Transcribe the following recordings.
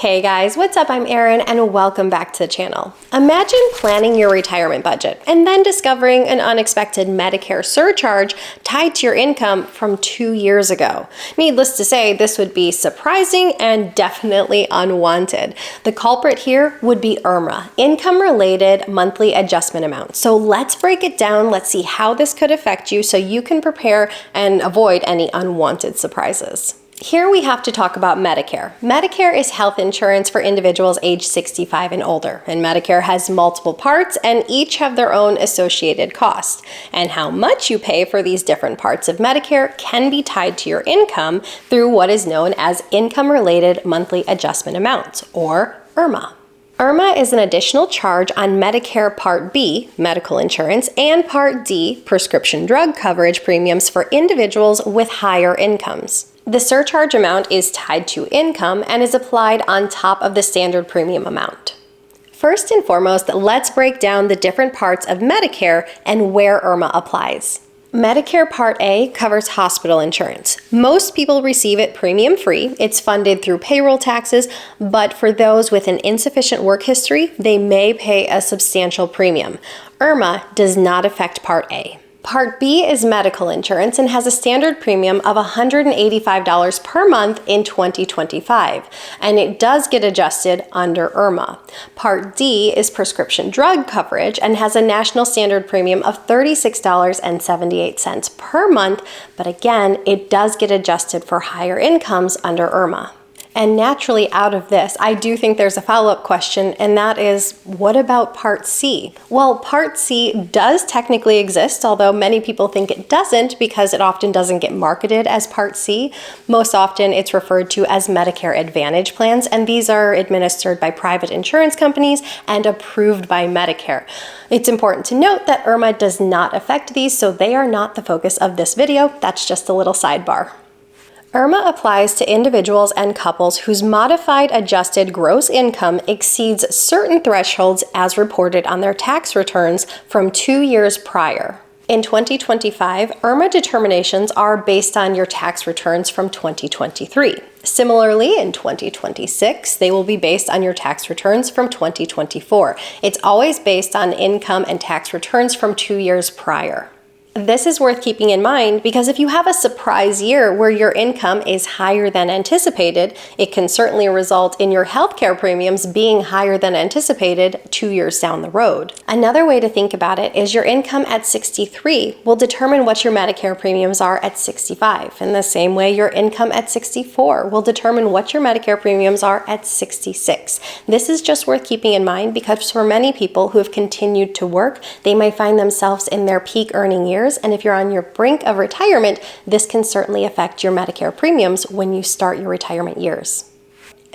Hey guys, what's up? I'm Erin and welcome back to the channel. Imagine planning your retirement budget and then discovering an unexpected Medicare surcharge tied to your income from 2 years ago. Needless to say, this would be surprising and definitely unwanted. The culprit here would be IRMAA, income-related monthly adjustment amount. So let's break it down. Let's see how this could affect you so you can prepare and avoid any unwanted surprises. Here we have to talk about Medicare. Medicare is health insurance for individuals age 65 and older, and Medicare has multiple parts and each have their own associated costs. And how much you pay for these different parts of Medicare can be tied to your income through what is known as income-related monthly adjustment amounts, or IRMAA. IRMAA is an additional charge on Medicare Part B, medical insurance, and Part D, prescription drug coverage premiums for individuals with higher incomes. The surcharge amount is tied to income and is applied on top of the standard premium amount. First and foremost, let's break down the different parts of Medicare and where IRMAA applies. Medicare Part A covers hospital insurance. Most people receive it premium-free. It's funded through payroll taxes, but for those with an insufficient work history, they may pay a substantial premium. IRMAA does not affect Part A. Part B is medical insurance and has a standard premium of $185 per month in 2025, and it does get adjusted under IRMAA. Part D is prescription drug coverage and has a national standard premium of $36.78 per month, but again, it does get adjusted for higher incomes under IRMAA. And naturally out of this, I do think there's a follow-up question, and that is, what about Part C? Well, Part C does technically exist, although many people think it doesn't because it often doesn't get marketed as Part C. Most often it's referred to as Medicare Advantage plans, and these are administered by private insurance companies and approved by Medicare. It's important to note that IRMAA does not affect these, so they are not the focus of this video. That's just a little sidebar. IRMAA applies to individuals and couples whose modified adjusted gross income exceeds certain thresholds as reported on their tax returns from 2 years prior. In 2025, IRMAA determinations are based on your tax returns from 2023. Similarly, in 2026, they will be based on your tax returns from 2024. It's always based on income and tax returns from 2 years prior. This is worth keeping in mind because if you have a surprise year where your income is higher than anticipated, it can certainly result in your healthcare premiums being higher than anticipated 2 years down the road. Another way to think about it is your income at 63 will determine what your Medicare premiums are at 65. In the same way, your income at 64 will determine what your Medicare premiums are at 66. This is just worth keeping in mind because for many people who have continued to work, they might find themselves in their peak earning years. And if you're on your brink of retirement, this can certainly affect your Medicare premiums when you start your retirement years.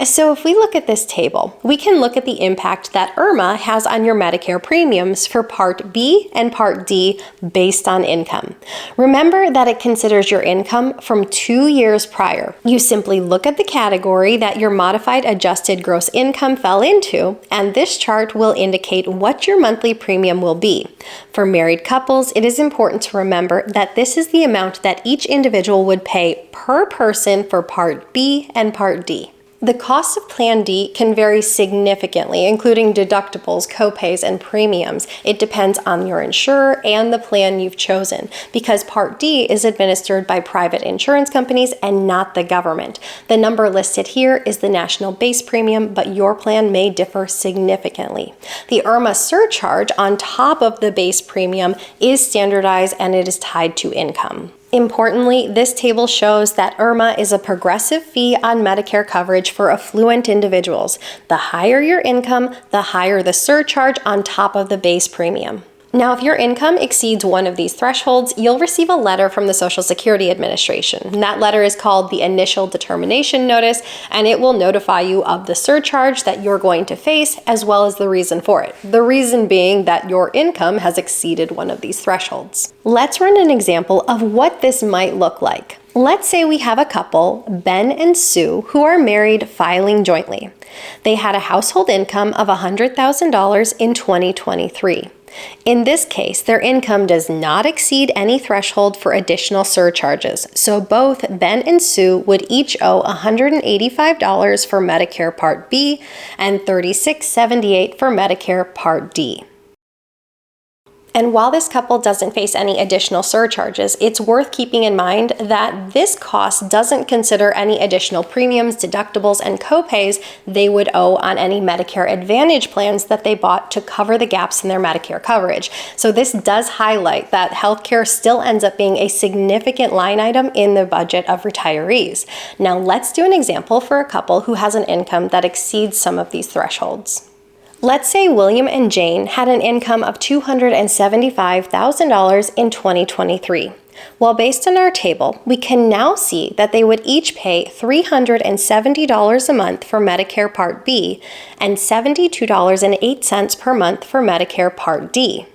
So if we look at this table, we can look at the impact that IRMAA has on your Medicare premiums for Part B and Part D based on income. Remember that it considers your income from 2 years prior. You simply look at the category that your modified adjusted gross income fell into, and this chart will indicate what your monthly premium will be. For married couples, it is important to remember that this is the amount that each individual would pay per person for Part B and Part D. The cost of Plan D can vary significantly, including deductibles, copays, and premiums. It depends on your insurer and the plan you've chosen, because Part D is administered by private insurance companies and not the government. The number listed here is the national base premium, but your plan may differ significantly. The IRMAA surcharge on top of the base premium is standardized and it is tied to income. Importantly, this table shows that IRMAA is a progressive fee on Medicare coverage for affluent individuals. The higher your income, the higher the surcharge on top of the base premium. Now, if your income exceeds one of these thresholds, you'll receive a letter from the Social Security Administration. And that letter is called the Initial Determination Notice, and it will notify you of the surcharge that you're going to face, as well as the reason for it. The reason being that your income has exceeded one of these thresholds. Let's run an example of what this might look like. Let's say we have a couple, Ben and Sue, who are married filing jointly. They had a household income of $100,000 in 2023. In this case, their income does not exceed any threshold for additional surcharges, so both Ben and Sue would each owe $185 for Medicare Part B and $36.78 for Medicare Part D. And while this couple doesn't face any additional surcharges, it's worth keeping in mind that this cost doesn't consider any additional premiums, deductibles, and copays they would owe on any Medicare Advantage plans that they bought to cover the gaps in their Medicare coverage. So this does highlight that healthcare still ends up being a significant line item in the budget of retirees. Now let's do an example for a couple who has an income that exceeds some of these thresholds. Let's say William and Jane had an income of $275,000 in 2023. Well, based on our table, we can now see that they would each pay $370 a month for Medicare Part B and $72.08 per month for Medicare Part D.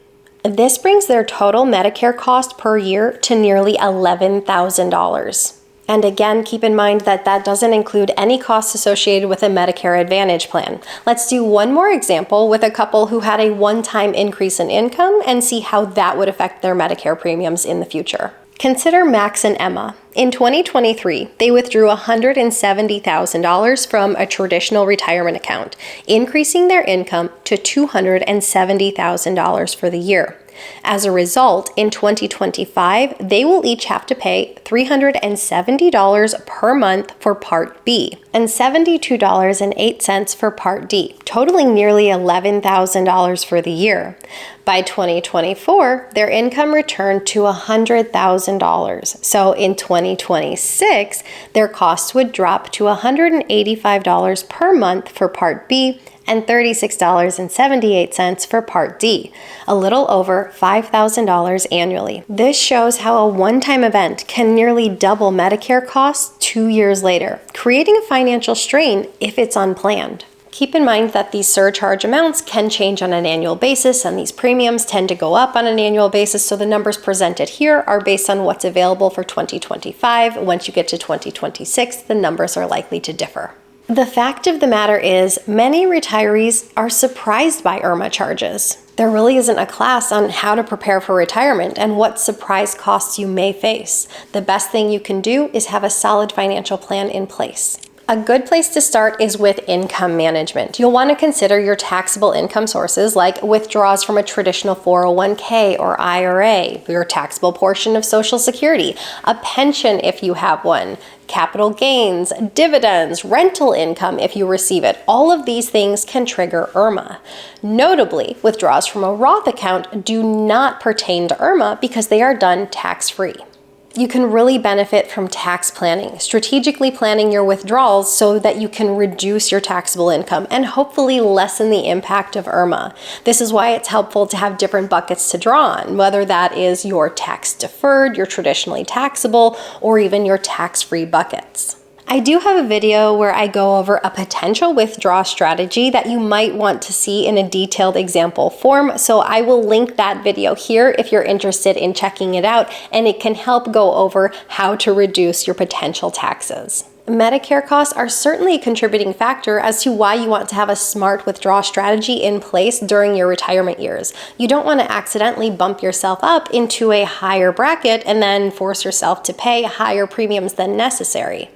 This brings their total Medicare cost per year to nearly $11,000. And again, keep in mind that that doesn't include any costs associated with a Medicare Advantage plan. Let's do one more example with a couple who had a one-time increase in income and see how that would affect their Medicare premiums in the future. Consider Max and Emma. In 2023, they withdrew $170,000 from a traditional retirement account, increasing their income to $270,000 for the year. As a result, in 2025, they will each have to pay $370 per month for Part B and $72.08 for Part D, totaling nearly $11,000 for the year. By 2024, their income returned to $100,000. So in 2026, their costs would drop to $185 per month for Part B and $36.78 for Part D, a little over $5,000 annually. This shows how a one-time event can nearly double Medicare costs 2 years later, creating a financial strain if it's unplanned. Keep in mind that these surcharge amounts can change on an annual basis, and these premiums tend to go up on an annual basis, so the numbers presented here are based on what's available for 2025. Once you get to 2026, the numbers are likely to differ. The fact of the matter is, many retirees are surprised by IRMAA charges. There really isn't a class on how to prepare for retirement and what surprise costs you may face. The best thing you can do is have a solid financial plan in place. A good place to start is with income management. You'll want to consider your taxable income sources like withdrawals from a traditional 401k or IRA, your taxable portion of Social Security, a pension if you have one, capital gains, dividends, rental income if you receive it. All of these things can trigger IRMAA. Notably, withdrawals from a Roth account do not pertain to IRMAA because they are done tax-free. You can really benefit from tax planning, strategically planning your withdrawals so that you can reduce your taxable income and hopefully lessen the impact of IRMAA. This is why it's helpful to have different buckets to draw on, whether that is your tax deferred, your traditionally taxable, or even your tax-free buckets. I do have a video where I go over a potential withdrawal strategy that you might want to see in a detailed example form, so I will link that video here if you're interested in checking it out, and it can help go over how to reduce your potential taxes. Medicare costs are certainly a contributing factor as to why you want to have a smart withdrawal strategy in place during your retirement years. You don't want to accidentally bump yourself up into a higher bracket and then force yourself to pay higher premiums than necessary.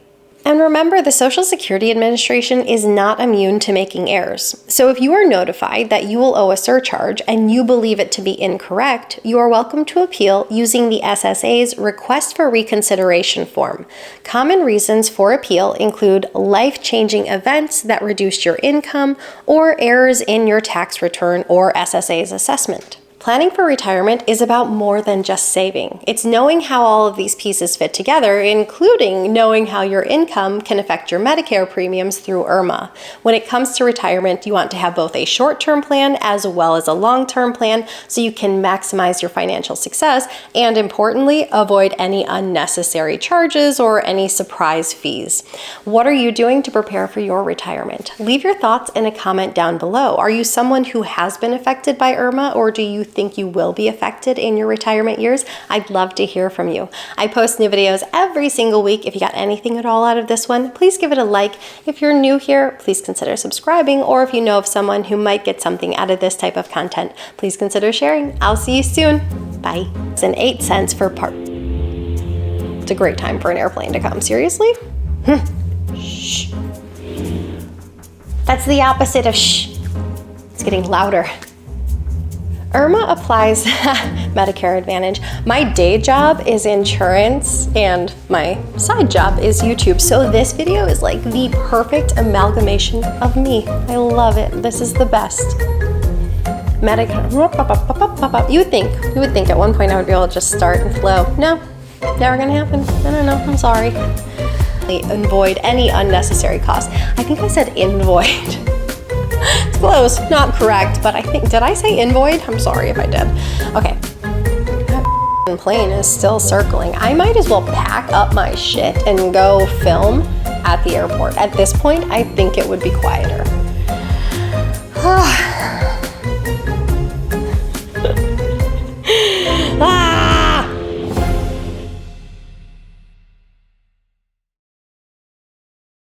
And remember, the Social Security Administration is not immune to making errors. So if you are notified that you will owe a surcharge and you believe it to be incorrect, you are welcome to appeal using the SSA's Request for Reconsideration form. Common reasons for appeal include life-changing events that reduced your income or errors in your tax return or SSA's assessment. Planning for retirement is about more than just saving. It's knowing how all of these pieces fit together, including knowing how your income can affect your Medicare premiums through IRMAA. When it comes to retirement, you want to have both a short-term plan as well as a long-term plan so you can maximize your financial success and, importantly, avoid any unnecessary charges or any surprise fees. What are you doing to prepare for your retirement? Leave your thoughts in a comment down below. Are you someone who has been affected by IRMAA, or do you think think you will be affected in your retirement years. I'd love to hear from you. I post new videos every single week. If you got anything at all out of this one, please give it a like. If you're new here, please consider subscribing, or if you know of someone who might get something out of this type of content, please consider sharing. I'll see you soon. Bye. It's an 8 cents for part. It's a great time for an airplane to come. Seriously? Shh. That's the opposite of shh. It's getting louder. IRMAA applies Medicare Advantage. My day job is insurance and my side job is YouTube. So this video is like the perfect amalgamation of me. I love it. This is the best. Medicare. You would think at one point I would be able to just start and flow. No, never gonna happen. I don't know. I'm sorry. Avoid any unnecessary costs. I think I said invoid. It's close, not correct, but I think, did I say invoid? I'm sorry if I did. Okay. That plane is still circling. I might as well pack up my shit and go film at the airport. At this point, I think it would be quieter. Ah.